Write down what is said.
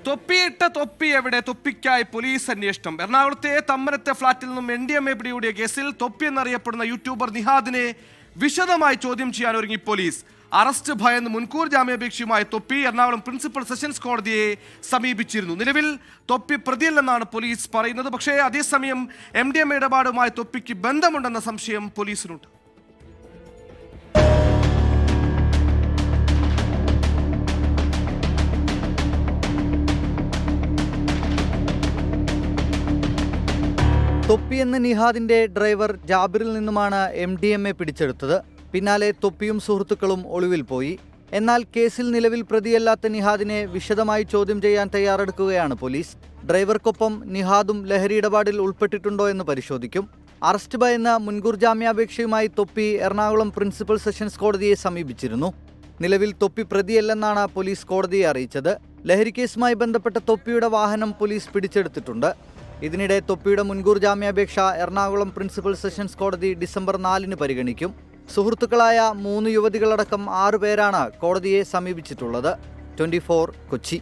തൊപ്പിയിട്ട തൊപ്പി എവിടെ? തൊപ്പിക്കായി പോലീസ് അന്വേഷണം. എറണാകുളത്തെ തമ്മനത്തെ ഫ്ളാറ്റിൽ നിന്നും NDMA പിടികൂടിയ കേസിൽ തൊപ്പി എന്നറിയപ്പെടുന്ന യൂട്യൂബർ നിഹാദിനെ വിശദമായി ചോദ്യം ചെയ്യാൻ ഒരുങ്ങി പോലീസ്. അറസ്റ്റ് ഭയന്ന് മുൻകൂർ ജാമ്യാപേക്ഷയുമായി തൊപ്പി എറണാകുളം പ്രിൻസിപ്പൽ സെഷൻസ് കോടതിയെ സമീപിച്ചിരുന്നു. നിലവിൽ തൊപ്പി പ്രതിയല്ലെന്നാണ് പോലീസ് പറയുന്നത്. പക്ഷേ അതേസമയം MDMA ഇടപാടുമായി തൊപ്പിക്ക് ബന്ധമുണ്ടെന്ന സംശയം പോലീസിനുണ്ട്. തൊപ്പി എന്ന നിഹാദിന്റെ ഡ്രൈവർ ജാബിറിൽ നിന്നുമാണ് MDMA പിടിച്ചെടുത്തത്. പിന്നാലെ തൊപ്പിയും സുഹൃത്തുക്കളും ഒളിവിൽ പോയി. എന്നാൽ കേസിൽ നിലവിൽ പ്രതിയല്ലാത്ത നിഹാദിനെ വിശദമായി ചോദ്യം ചെയ്യാൻ തയ്യാറെടുക്കുകയാണ് പോലീസ്. ഡ്രൈവർക്കൊപ്പം നിഹാദും ലഹരി ഇടപാടിൽ ഉൾപ്പെട്ടിട്ടുണ്ടോ എന്ന് പരിശോധിക്കും. അറസ്റ്റ് ഭയന്ന മുൻകൂർ ജാമ്യാപേക്ഷയുമായി തൊപ്പി എറണാകുളം പ്രിൻസിപ്പൽ സെഷൻസ് കോടതിയെ സമീപിച്ചിരുന്നു. നിലവിൽ തൊപ്പി പ്രതിയല്ലെന്നാണ് പോലീസ് കോടതിയെ അറിയിച്ചത്. ലഹരി കേസുമായി ബന്ധപ്പെട്ട തൊപ്പിയുടെ വാഹനം പോലീസ് പിടിച്ചെടുത്തിട്ടുണ്ട്. ഇതിനിടെ തൊപ്പിയുടെ മുൻകൂർ ജാമ്യാപേക്ഷ എറണാകുളം പ്രിൻസിപ്പൽ സെഷൻസ് കോടതി ഡിസംബർ 4 പരിഗണിക്കും. സുഹൃത്തുക്കളായ 3 യുവതികളടക്കം 6 പേരാണ് കോടതിയെ സമീപിച്ചിട്ടുള്ളത്. 24 കൊച്ചി.